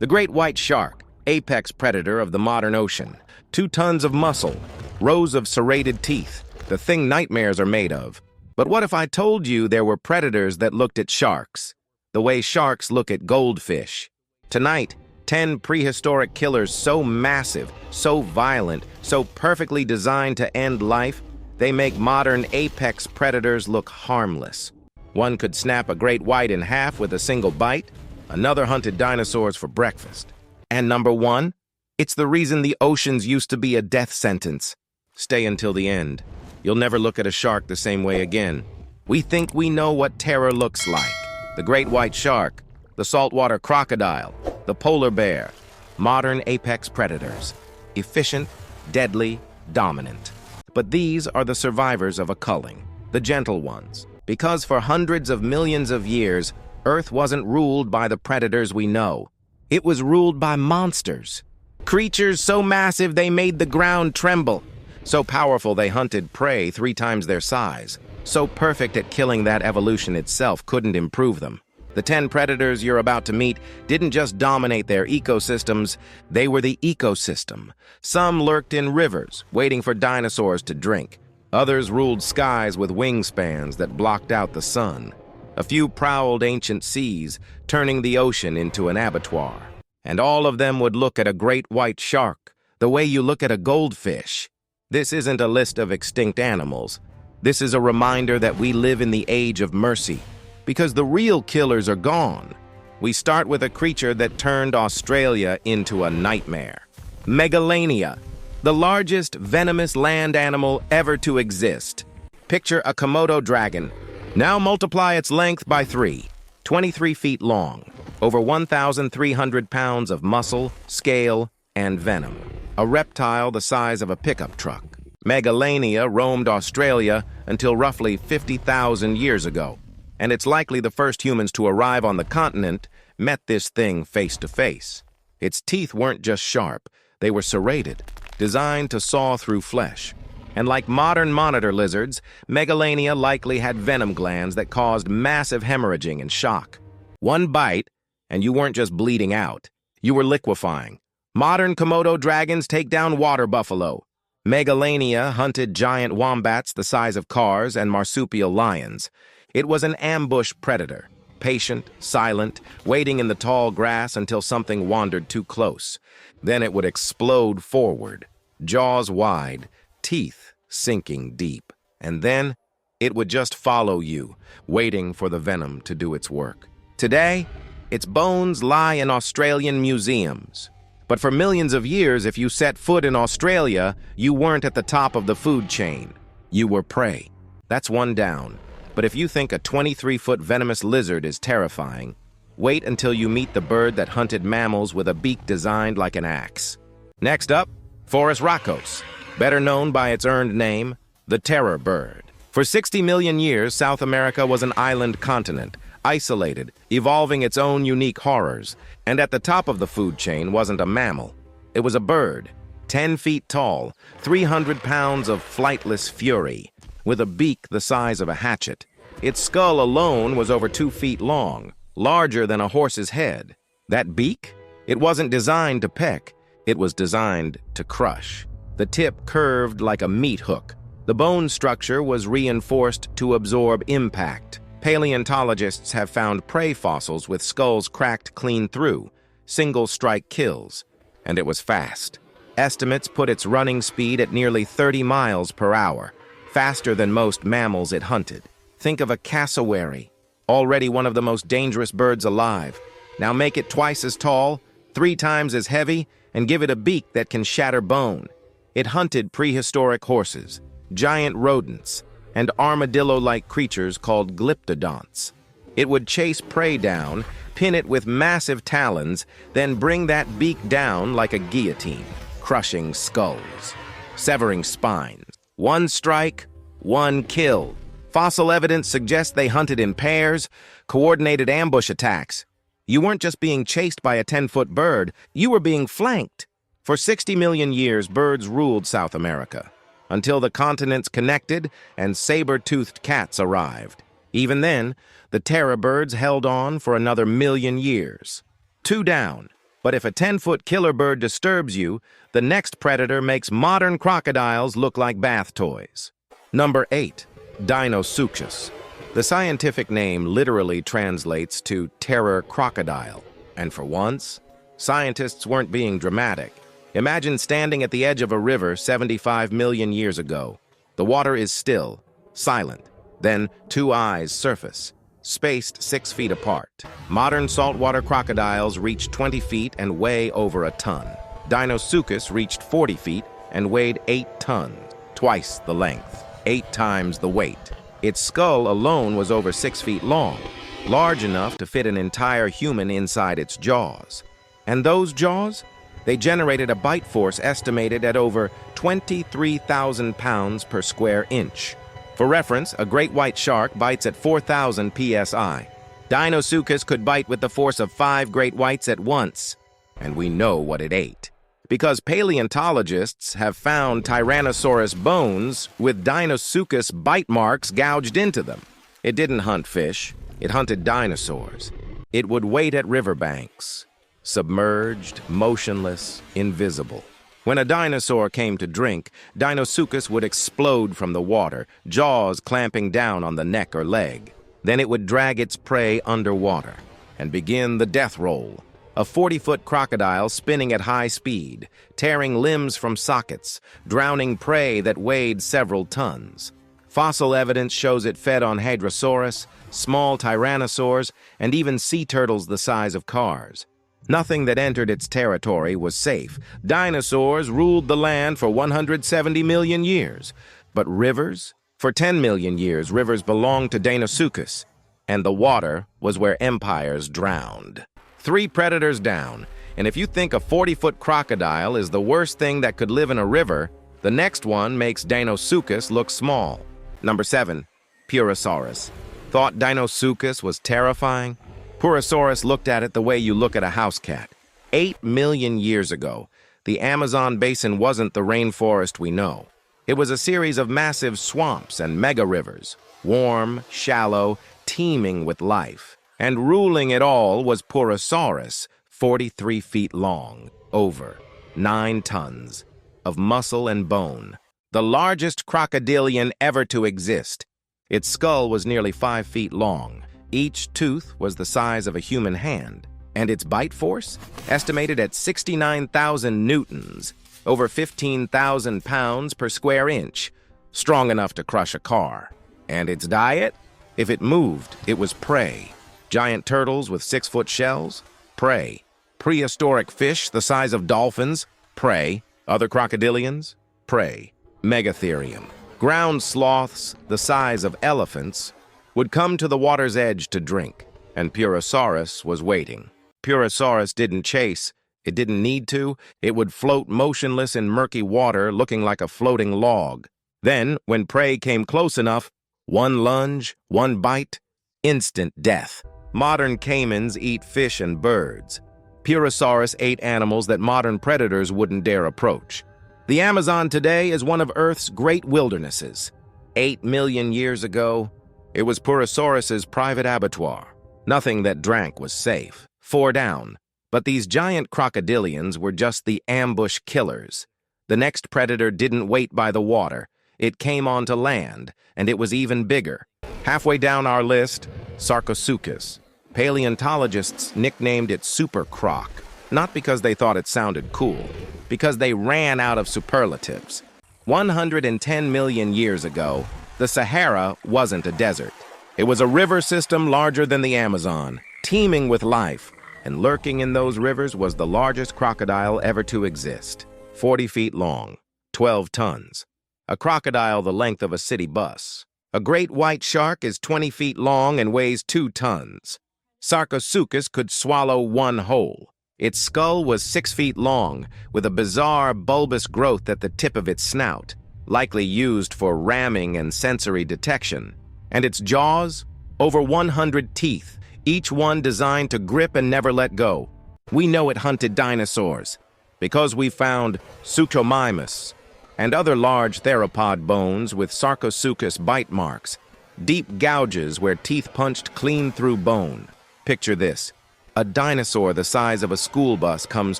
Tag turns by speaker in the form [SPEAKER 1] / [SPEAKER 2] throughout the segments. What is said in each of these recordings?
[SPEAKER 1] The great white shark, apex predator of the modern ocean. 2 tons of muscle, rows of serrated teeth, the thing nightmares are made of. But what if I told you there were predators that looked at sharks, the way sharks look at goldfish? Tonight, 10 prehistoric killers so massive, so violent, so perfectly designed to end life, they make modern apex predators look harmless. One could snap a great white in half with a single bite. Another hunted dinosaurs for breakfast. And number 1, it's the reason the oceans used to be a death sentence. Stay until the end. You'll never look at a shark the same way again. We think we know what terror looks like. The great white shark, the saltwater crocodile, the polar bear. Modern apex predators. Efficient, deadly, dominant. But these are the survivors of a culling, the gentle ones. Because for hundreds of millions of years, Earth wasn't ruled by the predators we know. It was ruled by monsters. Creatures so massive they made the ground tremble. So powerful they hunted prey 3 times their size. So perfect at killing that evolution itself couldn't improve them. The 10 predators you're about to meet didn't just dominate their ecosystems, they were the ecosystem. Some lurked in rivers, waiting for dinosaurs to drink. Others ruled skies with wingspans that blocked out the sun. A few prowled ancient seas, turning the ocean into an abattoir. And all of them would look at a great white shark, the way you look at a goldfish. This isn't a list of extinct animals. This is a reminder that we live in the age of mercy, because the real killers are gone. We start with a creature that turned Australia into a nightmare. Megalania, the largest venomous land animal ever to exist. Picture a Komodo dragon. Now multiply its length by 3, 23 feet long, over 1,300 pounds of muscle, scale, and venom. A reptile the size of a pickup truck. Megalania roamed Australia until roughly 50,000 years ago, and it's likely the first humans to arrive on the continent met this thing face to face. Its teeth weren't just sharp, they were serrated, designed to saw through flesh. And like modern monitor lizards, Megalania likely had venom glands that caused massive hemorrhaging and shock. One bite, and you weren't just bleeding out, you were liquefying. Modern Komodo dragons take down water buffalo. Megalania hunted giant wombats the size of cars and marsupial lions. It was an ambush predator, patient, silent, waiting in the tall grass until something wandered too close. Then it would explode forward, jaws wide, teeth sinking deep. And then it would just follow you, waiting for the venom to do its work. Today, its bones lie in Australian museums. But for millions of years, if you set foot in Australia, you weren't at the top of the food chain. You were prey. That's one down. But if you think a 23-foot venomous lizard is terrifying, wait until you meet the bird that hunted mammals with a beak designed like an axe. Next up, PURUSSAURUS, better known by its earned name, the terror bird. For 60 million years, South America was an island continent, isolated, evolving its own unique horrors. And at the top of the food chain wasn't a mammal. It was a bird, 10 feet tall, 300 pounds of flightless fury, with a beak the size of a hatchet. Its skull alone was over 2 feet long, larger than a horse's head. That beak? It wasn't designed to peck. It was designed to crush. The tip curved like a meat hook. The bone structure was reinforced to absorb impact. Paleontologists have found prey fossils with skulls cracked clean through, single-strike kills, and it was fast. Estimates put its running speed at nearly 30 miles per hour, faster than most mammals it hunted. Think of a cassowary, already one of the most dangerous birds alive. Now make it twice as tall, 3 times as heavy, and give it a beak that can shatter bone. It hunted prehistoric horses, giant rodents, and armadillo-like creatures called glyptodonts. It would chase prey down, pin it with massive talons, then bring that beak down like a guillotine, crushing skulls, severing spines. One strike, one kill. Fossil evidence suggests they hunted in pairs, coordinated ambush attacks. You weren't just being chased by a 10-foot bird, you were being flanked. For 60 million years, birds ruled South America, until the continents connected and saber-toothed cats arrived. Even then, the terror birds held on for another million years. 2 down. But if a 10-foot killer bird disturbs you, the next predator makes modern crocodiles look like bath toys. Number 8. DINOSUCHUS. The scientific name literally translates to terror crocodile. And for once, scientists weren't being dramatic. Imagine standing at the edge of a river 75 million years ago. The water is still, silent. Then 2 eyes surface, spaced 6 feet apart. Modern saltwater crocodiles reach 20 feet and weigh over a ton. DINOSUCHUS reached 40 feet and weighed 8 tons, twice the length, 8 times the weight. Its skull alone was over 6 feet long, large enough to fit an entire human inside its jaws. And those jaws? They generated a bite force estimated at over 23,000 pounds per square inch. For reference, a great white shark bites at 4,000 psi. DINOSUCHUS could bite with the force of 5 great whites at once. And we know what it ate. Because paleontologists have found Tyrannosaurus bones with DINOSUCHUS bite marks gouged into them. It didn't hunt fish. It hunted dinosaurs. It would wait at riverbanks, submerged, motionless, invisible. When a dinosaur came to drink, DINOSUCHUS would explode from the water, jaws clamping down on the neck or leg. Then it would drag its prey underwater and begin the death roll. A 40-foot crocodile spinning at high speed, tearing limbs from sockets, drowning prey that weighed several tons. Fossil evidence shows it fed on Hadrosaurus, small tyrannosaurs, and even sea turtles the size of cars. Nothing that entered its territory was safe. Dinosaurs ruled the land for 170 million years. But rivers? For 10 million years, rivers belonged to DINOSUCHUS, and the water was where empires drowned. 3 predators down, and if you think a 40-foot crocodile is the worst thing that could live in a river, the next one makes DINOSUCHUS look small. Number 7. PURUSSAURUS. Thought DINOSUCHUS was terrifying? PURUSSAURUS looked at it the way you look at a house cat. 8 million years ago, the Amazon basin wasn't the rainforest we know. It was a series of massive swamps and mega rivers, warm, shallow, teeming with life. And ruling it all was PURUSSAURUS, 43 feet long, over 9 tons of muscle and bone, the largest crocodilian ever to exist. Its skull was nearly 5 feet long. Each tooth was the size of a human hand, and its bite force, estimated at 69,000 newtons, over 15,000 pounds per square inch, strong enough to crush a car. And its diet? If it moved, it was prey. Giant turtles with 6-foot shells? Prey. Prehistoric fish the size of dolphins? Prey. Other crocodilians? Prey. Megatherium. Ground sloths the size of elephants would come to the water's edge to drink, and PURUSSAURUS was waiting. PURUSSAURUS didn't chase. It didn't need to. It would float motionless in murky water, looking like a floating log. Then, when prey came close enough, one lunge, one bite, instant death. Modern caimans eat fish and birds. PURUSSAURUS ate animals that modern predators wouldn't dare approach. The Amazon today is one of Earth's great wildernesses. 8 million years ago, it was PURUSSAURUS's private abattoir. Nothing that drank was safe. 4 down. But these giant crocodilians were just the ambush killers. The next predator didn't wait by the water. It came onto land, and it was even bigger. Halfway down our list, SARCOSUCHUS. Paleontologists nicknamed it SuperCroc, not because they thought it sounded cool, because they ran out of superlatives. 110 million years ago, the Sahara wasn't a desert. It was a river system larger than the Amazon, teeming with life, and lurking in those rivers was the largest crocodile ever to exist. 40 feet long, 12 tons. A crocodile the length of a city bus. A great white shark is 20 feet long and weighs 2 tons. SARCOSUCHUS could swallow 1 whole. Its skull was 6 feet long, with a bizarre bulbous growth at the tip of its snout, likely used for ramming and sensory detection. And its jaws? Over 100 teeth, each one designed to grip and never let go. We know it hunted dinosaurs, because we found Suchomimus and other large theropod bones with SARCOSUCHUS bite marks, deep gouges where teeth punched clean through bone. Picture this. A dinosaur the size of a school bus comes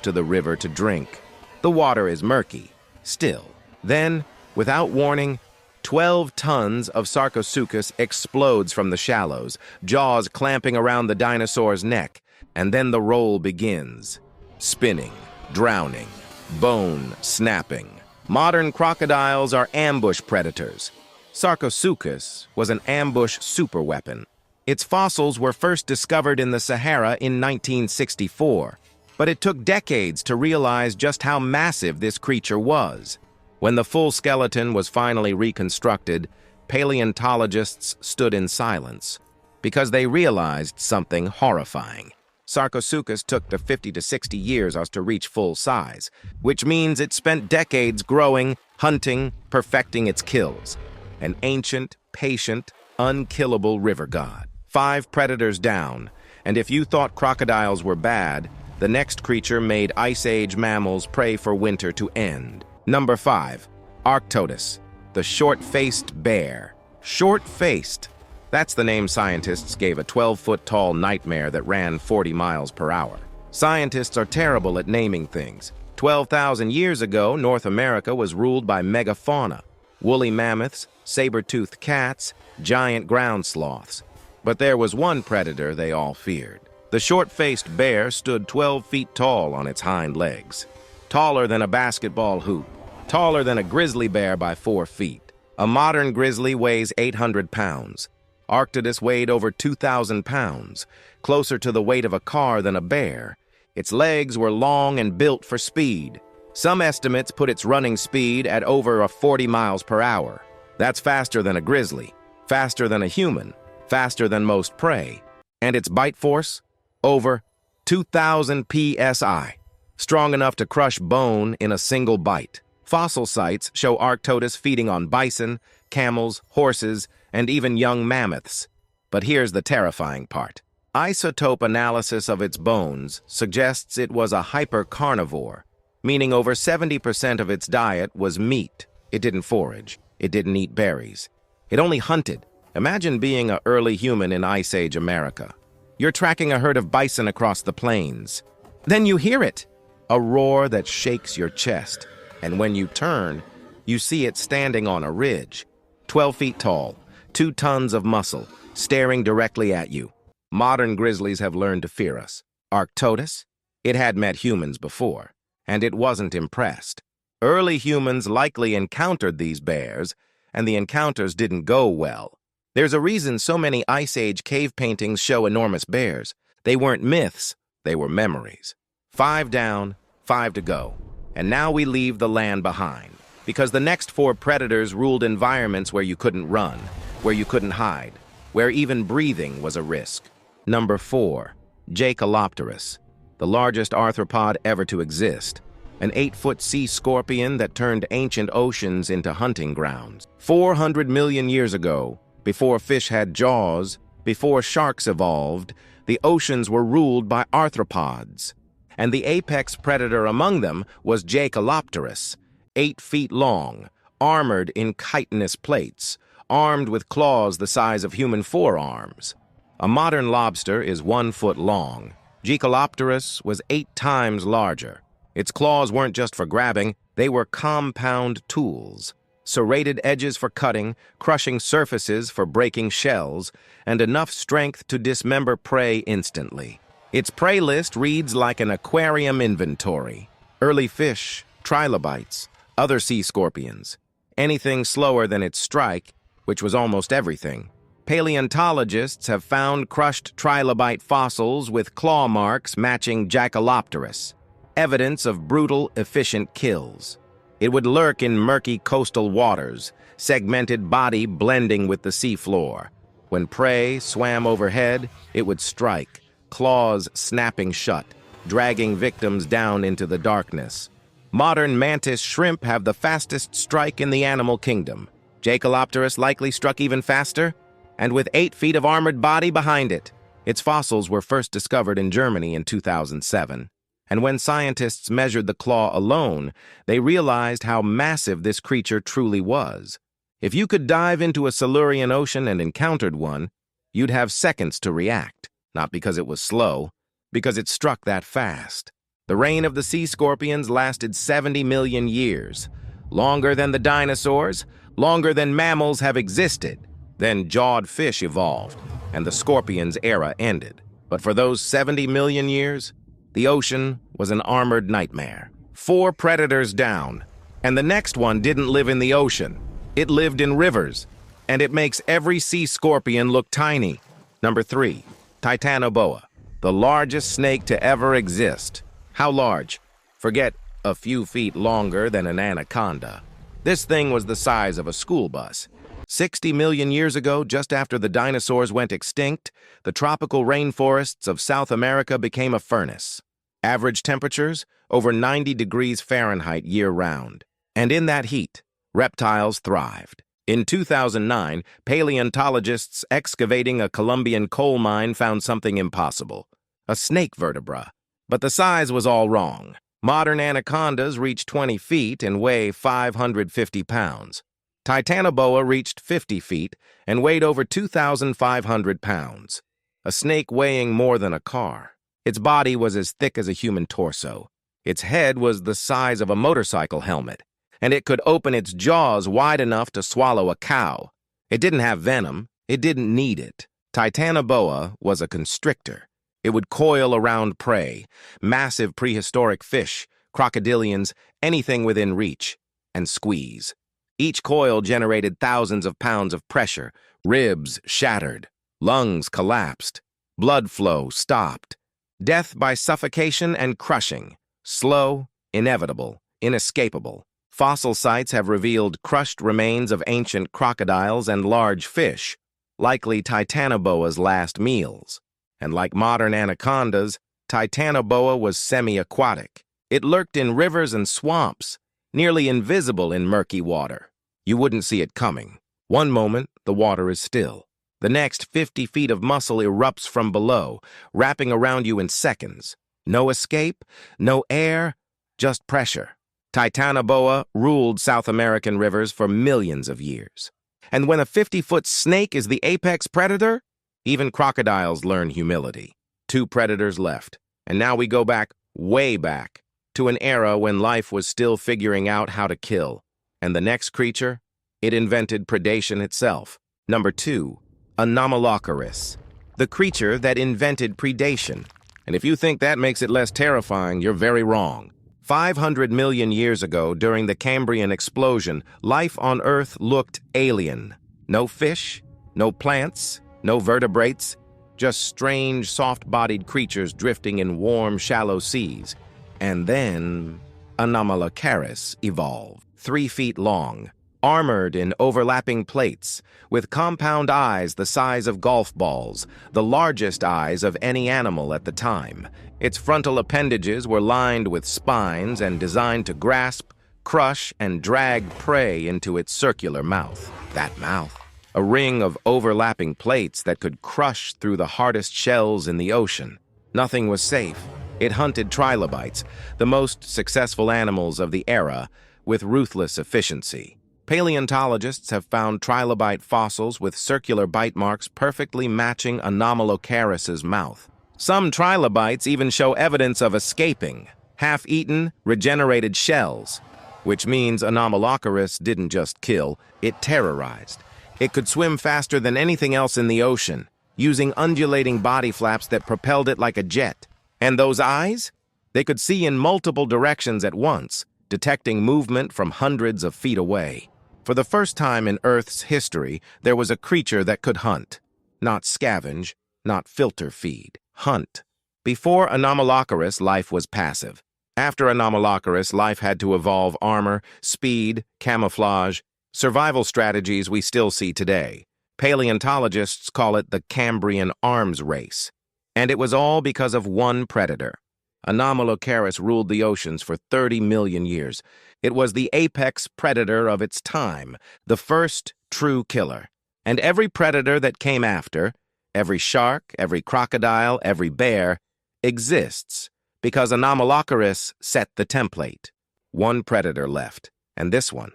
[SPEAKER 1] to the river to drink. The water is murky, still. Then, without warning, 12 tons of SARCOSUCHUS explodes from the shallows, jaws clamping around the dinosaur's neck, and then the roll begins. Spinning, drowning, bone snapping. Modern crocodiles are ambush predators. SARCOSUCHUS was an ambush superweapon. Its fossils were first discovered in the Sahara in 1964, but it took decades to realize just how massive this creature was. When the full skeleton was finally reconstructed, paleontologists stood in silence because they realized something horrifying. SARCOSUCHUS took the 50 to 60 years to reach full size, which means it spent decades growing, hunting, perfecting its kills. An ancient, patient, unkillable river god. 5 predators down, and if you thought crocodiles were bad, the next creature made Ice Age mammals pray for winter to end. Number 5, Arctodus, the short-faced bear. Short-faced. That's the name scientists gave a 12-foot-tall nightmare that ran 40 miles per hour. Scientists are terrible at naming things. 12,000 years ago, North America was ruled by megafauna. Woolly mammoths, saber-toothed cats, giant ground sloths. But there was one predator they all feared. The short-faced bear stood 12 feet tall on its hind legs. Taller than a basketball hoop. Taller than a grizzly bear by 4 feet. A modern grizzly weighs 800 pounds. Arctodus weighed over 2,000 pounds, closer to the weight of a car than a bear. Its legs were long and built for speed. Some estimates put its running speed at over 40 miles per hour. That's faster than a grizzly, faster than a human, faster than most prey. And its bite force? Over 2,000 psi. Strong enough to crush bone in a single bite. Fossil sites show Arctodus feeding on bison, camels, horses, and even young mammoths. But here's the terrifying part. Isotope analysis of its bones suggests it was a hypercarnivore, meaning over 70% of its diet was meat. It didn't forage. It didn't eat berries. It only hunted. Imagine being an early human in Ice Age America. You're tracking a herd of bison across the plains. Then you hear it, a roar that shakes your chest. And when you turn, you see it standing on a ridge, 12 feet tall, 2 tons of muscle, staring directly at you. Modern grizzlies have learned to fear us. Arctodus? It had met humans before, and it wasn't impressed. Early humans likely encountered these bears, and the encounters didn't go well. There's a reason so many Ice Age cave paintings show enormous bears. They weren't myths, they were memories. 5 down, 5 to go. And now we leave the land behind, because the next 4 predators ruled environments where you couldn't run, where you couldn't hide, where even breathing was a risk. Number 4, JAEKELOPTERUS, the largest arthropod ever to exist. An 8-foot sea scorpion that turned ancient oceans into hunting grounds. 400 million years ago, before fish had jaws, before sharks evolved, the oceans were ruled by arthropods. And the apex predator among them was JAEKELOPTERUS, 8 feet long, armored in chitinous plates, armed with claws the size of human forearms. A modern lobster is 1 foot long. JAEKELOPTERUS was 8 times larger. Its claws weren't just for grabbing, they were compound tools. Serrated edges for cutting, crushing surfaces for breaking shells, and enough strength to dismember prey instantly. Its prey list reads like an aquarium inventory. Early fish, trilobites, other sea scorpions. Anything slower than its strike, which was almost everything. Paleontologists have found crushed trilobite fossils with claw marks matching JAEKELOPTERUS. Evidence of brutal, efficient kills. It would lurk in murky coastal waters, segmented body blending with the seafloor. When prey swam overhead, it would strike, claws snapping shut, dragging victims down into the darkness. Modern mantis shrimp have the fastest strike in the animal kingdom. JAEKELOPTERUS likely struck even faster, and with 8 feet of armored body behind it. Its fossils were first discovered in Germany in 2007. And when scientists measured the claw alone, they realized how massive this creature truly was. If you could dive into a Silurian ocean and encountered one, you'd have seconds to react, not because it was slow, because it struck that fast. The reign of the sea scorpions lasted 70 million years, longer than the dinosaurs, longer than mammals have existed. Then jawed fish evolved, and the scorpion's era ended. But for those 70 million years, the ocean was an armored nightmare. 4 predators down, and the next one didn't live in the ocean. It lived in rivers, and it makes every sea scorpion look tiny. Number 3, Titanoboa, the largest snake to ever exist. How large? Forget a few feet longer than an anaconda. This thing was the size of a school bus. 60 million years ago, just after the dinosaurs went extinct, the tropical rainforests of South America became a furnace. Average temperatures, over 90 degrees Fahrenheit year-round. And in that heat, reptiles thrived. In 2009, paleontologists excavating a Colombian coal mine found something impossible: a snake vertebra. But the size was all wrong. Modern anacondas reach 20 feet and weigh 550 pounds. Titanoboa reached 50 feet and weighed over 2,500 pounds. A snake weighing more than a car. Its body was as thick as a human torso. Its head was the size of a motorcycle helmet, and it could open its jaws wide enough to swallow a cow. It didn't have venom. It didn't need it. Titanoboa was a constrictor. It would coil around prey, massive prehistoric fish, crocodilians, anything within reach, and squeeze. Each coil generated thousands of pounds of pressure. Ribs shattered. Lungs collapsed. Blood flow stopped. Death by suffocation and crushing. Slow, inevitable, inescapable. Fossil sites have revealed crushed remains of ancient crocodiles and large fish, likely Titanoboa's last meals. And like modern anacondas, Titanoboa was semi-aquatic. It lurked in rivers and swamps, nearly invisible in murky water. You wouldn't see it coming. One moment, the water is still. The next, 50 feet of muscle erupts from below, wrapping around you in seconds. No escape, no air, just pressure. Titanoboa ruled South American rivers for millions of years. And when a 50-foot snake is the apex predator, even crocodiles learn humility. 2 predators left, and now we go back, way back, to an era when life was still figuring out how to kill. And the next creature? It invented predation itself. Number 2, ANOMALOCARIS, the creature that invented predation. And if you think that makes it less terrifying, you're very wrong. 500 million years ago, during the Cambrian explosion, life on Earth looked alien. No fish, no plants, no vertebrates, just strange, soft-bodied creatures drifting in warm, shallow seas. And then ANOMALOCARIS evolved, 3 feet long, armored in overlapping plates, with compound eyes the size of golf balls, the largest eyes of any animal at the time. Its frontal appendages were lined with spines and designed to grasp, crush, and drag prey into its circular mouth. That mouth. A ring of overlapping plates that could crush through the hardest shells in the ocean. Nothing was safe. It hunted trilobites, the most successful animals of the era, with ruthless efficiency. Paleontologists have found trilobite fossils with circular bite marks perfectly matching ANOMALOCARIS's mouth. Some trilobites even show evidence of escaping, half-eaten, regenerated shells, which means ANOMALOCARIS didn't just kill, it terrorized. It could swim faster than anything else in the ocean, using undulating body flaps that propelled it like a jet. And those eyes? They could see in multiple directions at once, detecting movement from hundreds of feet away. For the first time in Earth's history, there was a creature that could hunt. Not scavenge, not filter feed. Hunt. Before ANOMALOCARIS, life was passive. After ANOMALOCARIS, life had to evolve armor, speed, camouflage, survival strategies we still see today. Paleontologists call it the Cambrian arms race. And it was all because of one predator. ANOMALOCARIS ruled the oceans for 30 million years. It was the apex predator of its time, the first true killer. And every predator that came after, every shark, every crocodile, every bear, exists because ANOMALOCARIS set the template. One predator left, and this one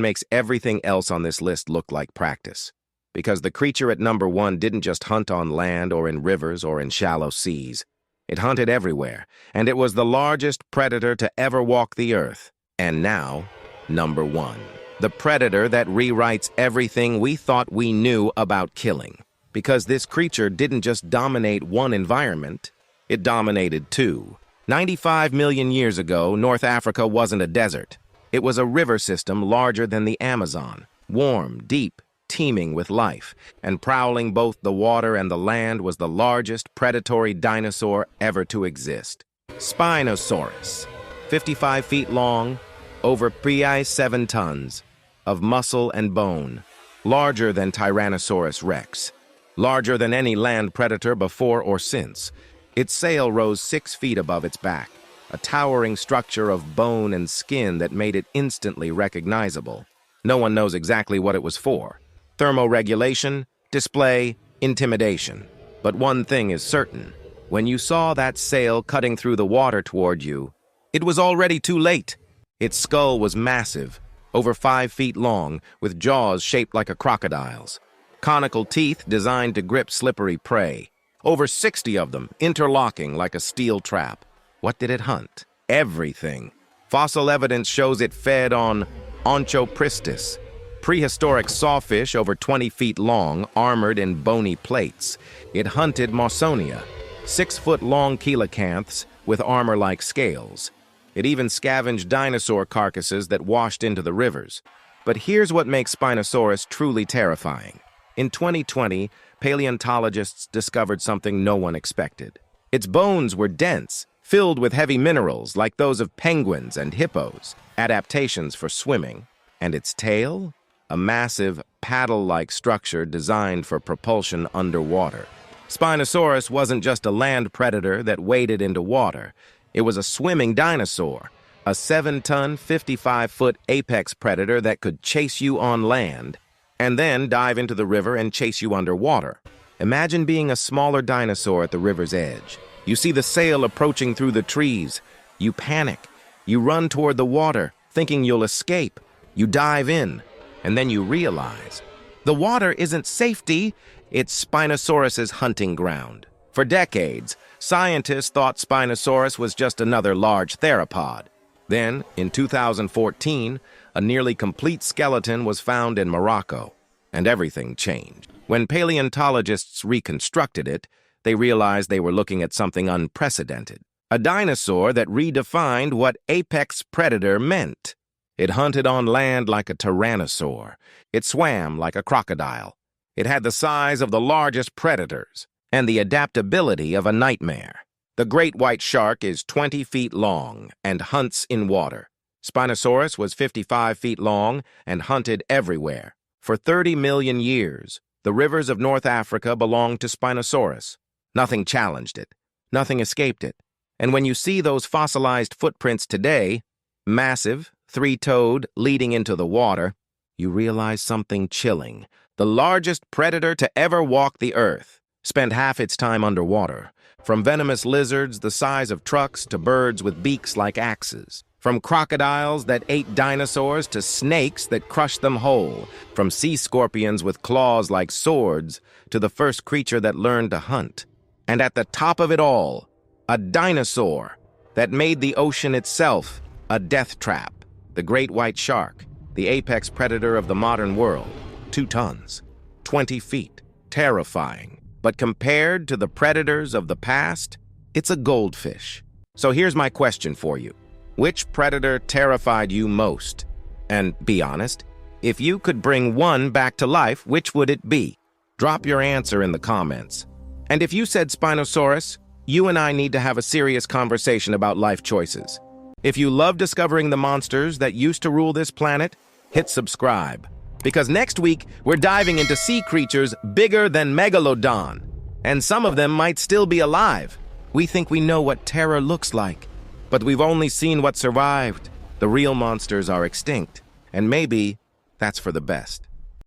[SPEAKER 1] makes everything else on this list look like practice. Because the creature at number 1 didn't just hunt on land or in rivers or in shallow seas. It hunted everywhere, and it was the largest predator to ever walk the earth. And now, number 1. The predator that rewrites everything we thought we knew about killing. Because this creature didn't just dominate one environment, it dominated two. 95 million years ago, North Africa wasn't a desert. It was a river system larger than the Amazon, warm, deep, teeming with life, and prowling both the water and the land was the largest predatory dinosaur ever to exist. Spinosaurus, 55 feet long, over 7 tons, of muscle and bone, larger than Tyrannosaurus rex, larger than any land predator before or since. Its sail rose 6 feet above its back, a towering structure of bone and skin that made it instantly recognizable. No one knows exactly what it was for. Thermoregulation, display, intimidation. But one thing is certain. When you saw that sail cutting through the water toward you, it was already too late. Its skull was massive, over 5 feet long, with jaws shaped like a crocodile's. Conical teeth designed to grip slippery prey. Over 60 of them, interlocking like a steel trap. What did it hunt? Everything. Fossil evidence shows it fed on Onchopristis, prehistoric sawfish over 20 feet long, armored in bony plates. It hunted Mawsonia, 6-foot-long coelacanths with armor-like scales. It even scavenged dinosaur carcasses that washed into the rivers. But here's what makes Spinosaurus truly terrifying. In 2020, paleontologists discovered something no one expected. Its bones were dense, filled with heavy minerals like those of penguins and hippos, adaptations for swimming. And its tail? A massive, paddle-like structure designed for propulsion underwater. Spinosaurus wasn't just a land predator that waded into water. It was a swimming dinosaur, a 7-ton, 55-foot apex predator that could chase you on land and then dive into the river and chase you underwater. Imagine being a smaller dinosaur at the river's edge. You see the sail approaching through the trees. You panic. You run toward the water, thinking you'll escape. You dive in, and then you realize the water isn't safety, it's Spinosaurus's hunting ground. For decades, scientists thought Spinosaurus was just another large theropod. Then, in 2014, a nearly complete skeleton was found in Morocco, and everything changed. When paleontologists reconstructed it, they realized they were looking at something unprecedented. A dinosaur that redefined what apex predator meant. It hunted on land like a tyrannosaur. It swam like a crocodile. It had the size of the largest predators and the adaptability of a nightmare. The great white shark is 20 feet long and hunts in water. Spinosaurus was 55 feet long and hunted everywhere. For 30 million years, the rivers of North Africa belonged to Spinosaurus. Nothing challenged it. Nothing escaped it. And when you see those fossilized footprints today, massive, 3-toed, leading into the water, you realize something chilling. The largest predator to ever walk the earth spent half its time underwater. From venomous lizards the size of trucks to birds with beaks like axes. From crocodiles that ate dinosaurs to snakes that crushed them whole. From sea scorpions with claws like swords to the first creature that learned to hunt. And at the top of it all, a dinosaur that made the ocean itself a death trap. The great white shark, the apex predator of the modern world. 2 tons, 20 feet, terrifying. But compared to the predators of the past, it's a goldfish. So here's my question for you. Which predator terrified you most? And be honest, if you could bring one back to life, which would it be? Drop your answer in the comments. And if you said Spinosaurus, you and I need to have a serious conversation about life choices. If you love discovering the monsters that used to rule this planet, hit subscribe. Because next week, we're diving into sea creatures bigger than Megalodon. And some of them might still be alive. We think we know what terror looks like. But we've only seen what survived. The real monsters are extinct. And maybe that's for the best.